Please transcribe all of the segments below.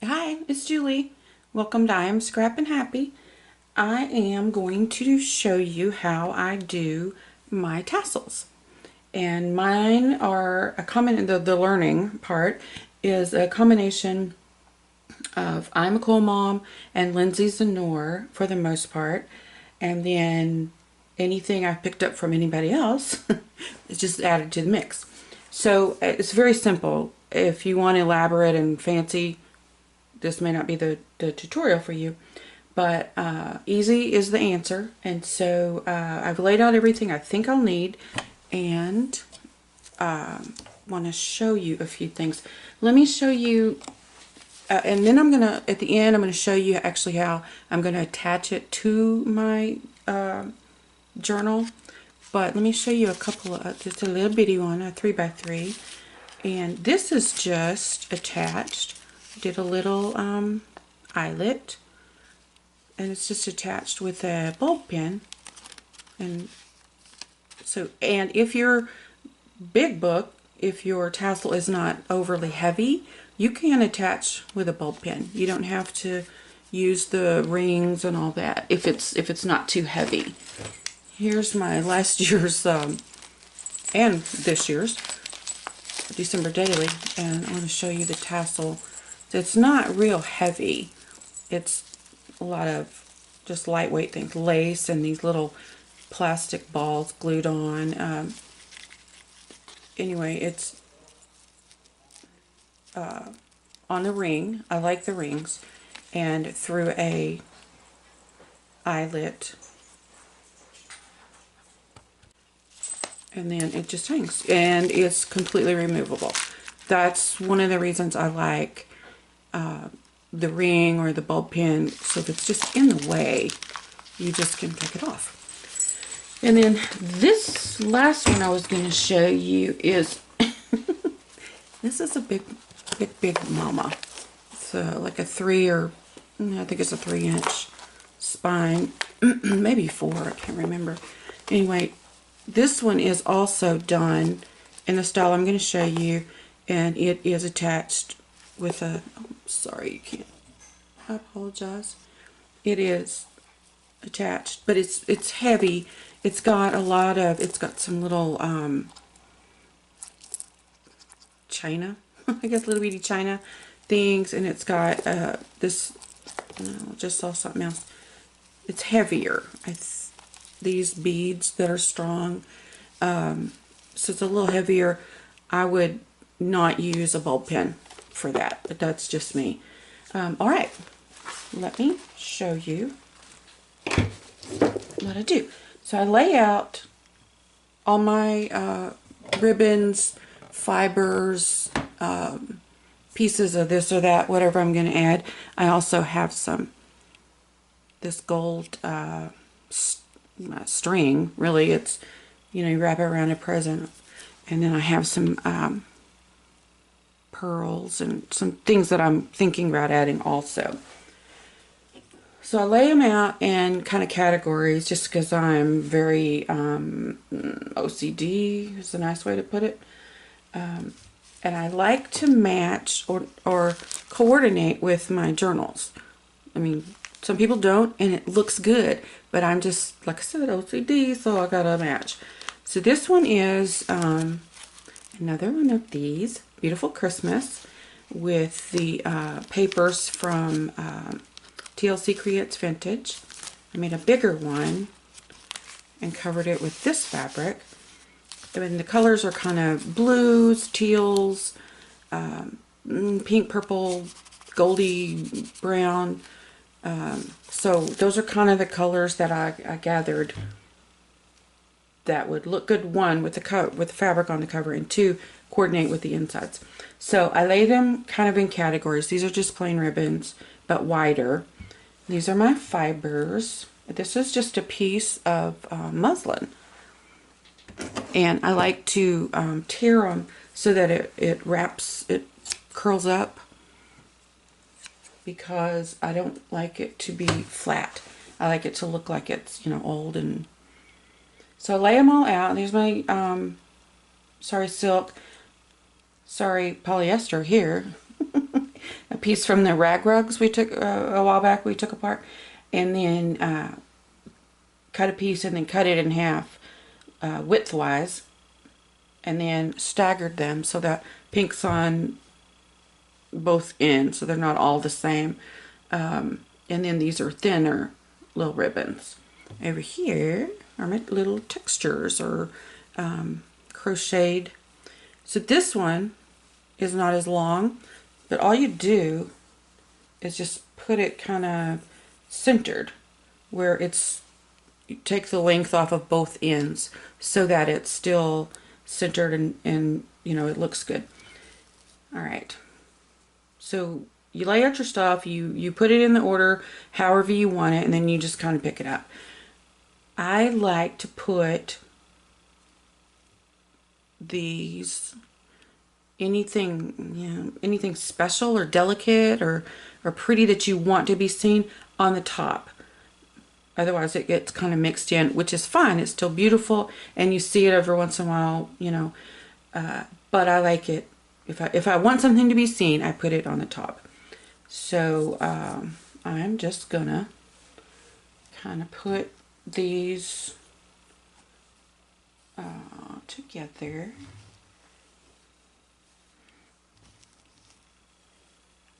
Hi, it's Julie. Welcome to I Am Scrap and Happy. I am going to show you how I do my tassels. And mine are a the learning part is a combination of I'm a Cool Mom and Lindsay Zenor for the most part. And then anything I've picked up from anybody else is just added to the mix. So it's very simple. If you want elaborate and fancy, this may not be the tutorial for you, but easy is the answer. And so I've laid out everything I think I'll need, and want to show you a few things. Let me show you, and then I'm gonna at the end I'm gonna show you actually how I'm gonna attach it to my journal. But let me show you a couple of just a little bitty one, a 3x3, and this is just attached. Did a little eyelet, and it's just attached with a bulb pin. And so, and if your big book, if your tassel is not overly heavy, you can attach with a bulb pin. You don't have to use the rings and all that if it's not too heavy. Here's my last year's and this year's December daily, and I want to show you the tassel. It's not real heavy. It's a lot of just lightweight things, lace and these little plastic balls glued on. Anyway, it's on the ring. I like the rings, and through a eyelet, and then it just hangs, and it's completely removable. That's one of the reasons I like the ring or the bulb pin. So if it's just in the way, you just can take it off. And then this last one I was going to show you is this is a big mama. So like a 3 or I think it's a 3-inch spine, maybe 4, I can't remember. Anyway, this one is also done in the style I'm going to show you, and it is attached with a, oh, sorry, you can't, I apologize. It is attached, but it's heavy. It's got a lot of, it's got some little china, I guess little bitty china things, and it's got this, no, just saw something else. It's heavier. These beads that are strong, so it's a little heavier. I would not use a bulb pen for that, but that's just me. All right, let me show you what I do. So I lay out all my ribbons, fibers, pieces of this or that, whatever I'm going to add. I also have this gold string. Really, it's, you know, you wrap it around a present. And then I have some pearls and some things that I'm thinking about adding also. So I lay them out in kind of categories just because I'm very OCD is a nice way to put it. And I like to match or coordinate with my journals. I mean, some people don't, and it looks good, but I'm just, like I said, OCD, so I gotta match. So this one is another one of these, Beautiful Christmas, with the papers from TLC Creates Vintage. I made a bigger one and covered it with this fabric. And the colors are kind of blues, teals, pink, purple, goldy brown. So those are kind of the colors that I gathered that would look good, one, with the fabric on the cover, and two, coordinate with the insides. So I lay them kind of in categories. These are just plain ribbons, but wider. These are my fibers. This is just a piece of muslin. And I like to tear them so that it wraps, it curls up, because I don't like it to be flat. I like it to look like it's, you know, old. And so I lay them all out. There's my sorry silk, sorry polyester here. a piece from the rag rugs we took a while back, we took apart, and then cut a piece and then cut it in half widthwise, and then staggered them so that pink's on both ends, so they're not all the same. And then these are thinner little ribbons. Over here are my little textures or crocheted. So this one is not as long, but all you do is just put it kind of centered where it's, you take the length off of both ends so that it's still centered and you know, it looks good. All right. So you lay out your stuff, you put it in the order however you want it, and then you just kind of pick it up. I like to put these, anything, you know, anything special or delicate or pretty that you want to be seen on the top. Otherwise it gets kind of mixed in, which is fine. It's still beautiful and you see it every once in a while, you know, but I like it. If I want something to be seen, I put it on the top. So I'm just gonna kind of put these together.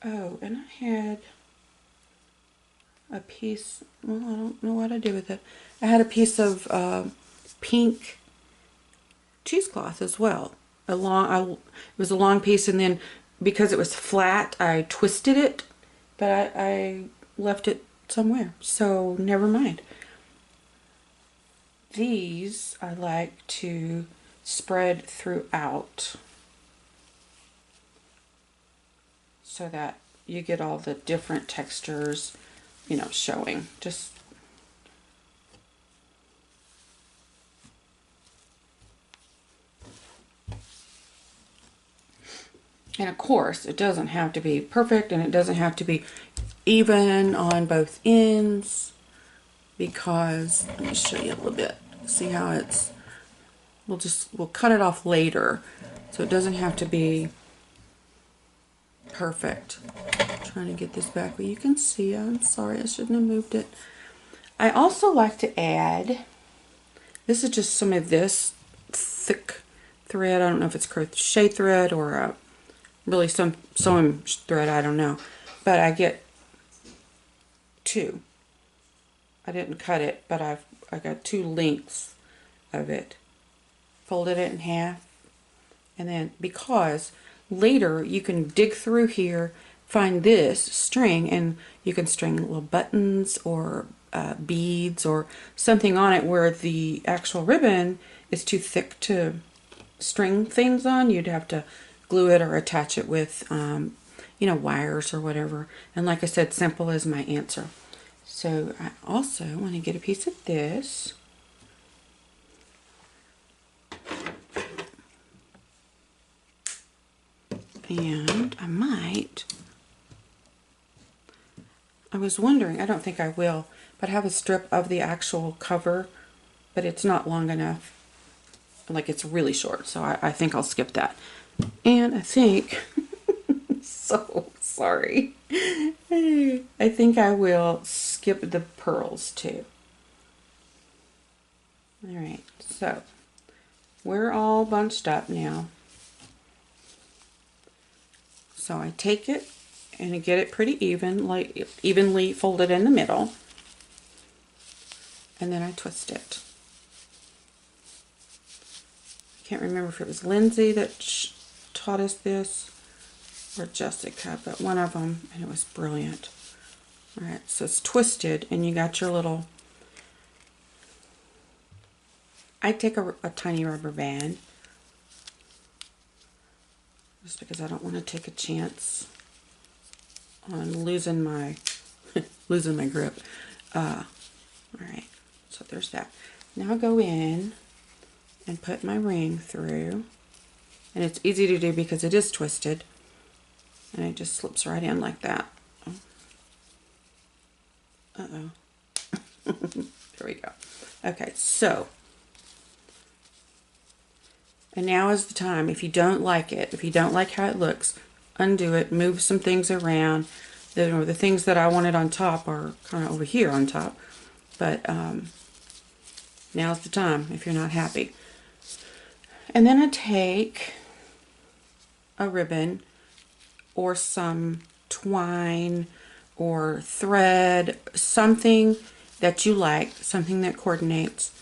Oh, and I had a piece, well, I don't know what I do with it. I had a piece of pink cheesecloth as well. It was a long piece, and then because it was flat, I twisted it, but I left it somewhere, so never mind. These I like to spread throughout so that you get all the different textures, you know, showing. Just and of course, it doesn't have to be perfect and it doesn't have to be even on both ends, because let me show you a little bit. See how it's, we'll cut it off later, so it doesn't have to be perfect. I'm trying to get this back where you can see. I'm sorry, I shouldn't have moved it. I also like to add, this is just some of this thick thread. I don't know if it's crochet thread or really some sewing thread, I don't know, but I get two. I didn't cut it, but I got 2 lengths of it. Folded it in half, and then because later you can dig through here, find this string, and you can string little buttons or beads or something on it where the actual ribbon is too thick to string things on. You'd have to glue it or attach it with you know, wires or whatever. And like I said, simple is my answer. So I also want to get a piece of this. And I was wondering, I don't think I will, but I have a strip of the actual cover, but it's not long enough. Like, it's really short, so I think I'll skip that. And I think, so sorry, I think I will skip the pearls too. Alright, so we're all bunched up now. So I take it and I get it pretty even, like evenly folded in the middle, and then I twist it. I can't remember if it was Lindsay that taught us this or Jessica, but one of them, and it was brilliant. Alright, so it's twisted and you got your little, I take a tiny rubber band just because I don't want to take a chance on losing my losing my grip. Alright, so there's that. Now I'll go in and put my ring through, and it's easy to do because it is twisted, and it just slips right in like that. Uh-oh. There we go. Okay, so, and now is the time. If you don't like it, if you don't like how it looks, undo it, move some things around. The things that I wanted on top are kind of over here on top, but now's the time if you're not happy. And then I take a ribbon or some twine or thread, something that you like, something that coordinates,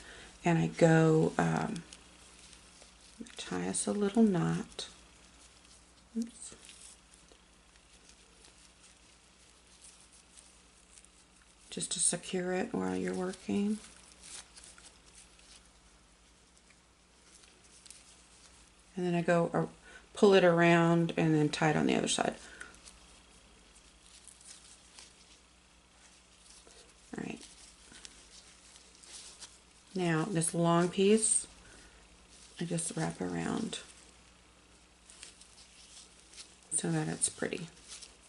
and I go tie us a little knot. Oops. Just to secure it while you're working. And then I go pull it around and then tie it on the other side. All right. Now this long piece, I just wrap around so that it's pretty.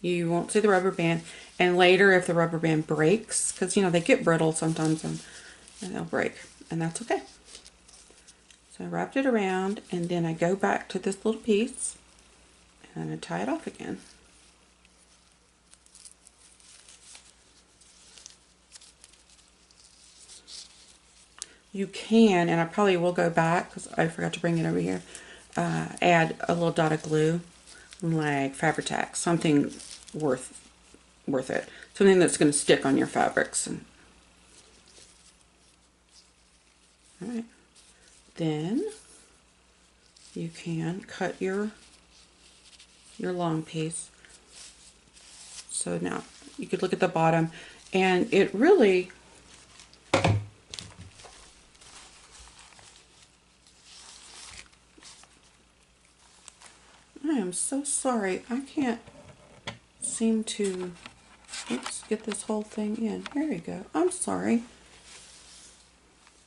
You won't see the rubber band, and later if the rubber band breaks, because you know they get brittle sometimes and they'll break, and that's okay. So I wrapped it around, and then I go back to this little piece and I tie it off again. You can, and I probably will go back because I forgot to bring it over here, add a little dot of glue, like Fabri-Tac, something worth it, something that's going to stick on your fabrics. And all right, then you can cut your long piece. So now you could look at the bottom, and it really I am so sorry. I can't seem to get this whole thing in. There we go. I'm sorry.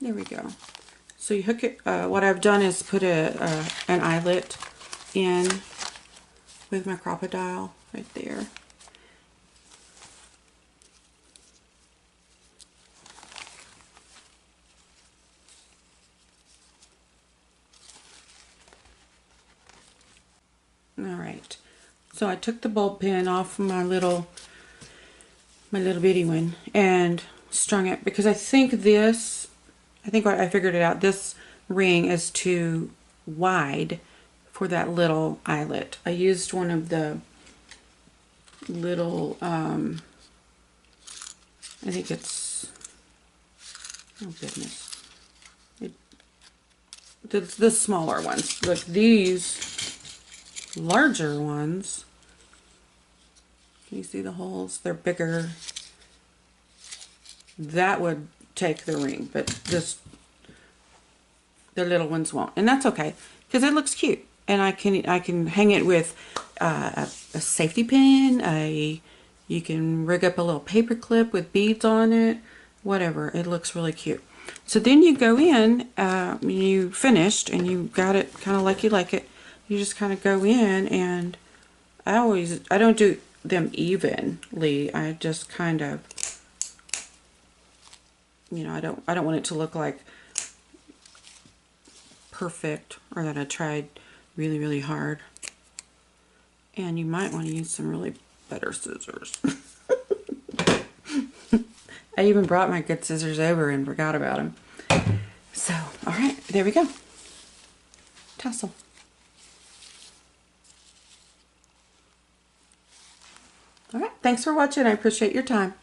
There we go. So you hook it. What I've done is put an eyelet in with my crocodile right there. Alright, so I took the bulb pin off my little bitty one and strung it, because I think I figured it out, this ring is too wide for that little eyelet. I used one of the little, I think it's, oh goodness, the smaller ones. Like these larger ones, can you see the holes? They're bigger. That would take the ring, but the little ones won't, and that's okay because it looks cute, and I can hang it with a safety pin. You can rig up a little paper clip with beads on it, whatever. It looks really cute. So then you go in, you finished, and you got it kind of like you like it. You just kind of go in, and I don't do them evenly. I just kind of, you know, I don't want it to look like perfect or that I tried really, really hard. And you might want to use some really better scissors. I even brought my good scissors over and forgot about them. So, all right, there we go. Tassel. All right, thanks for watching. I appreciate your time.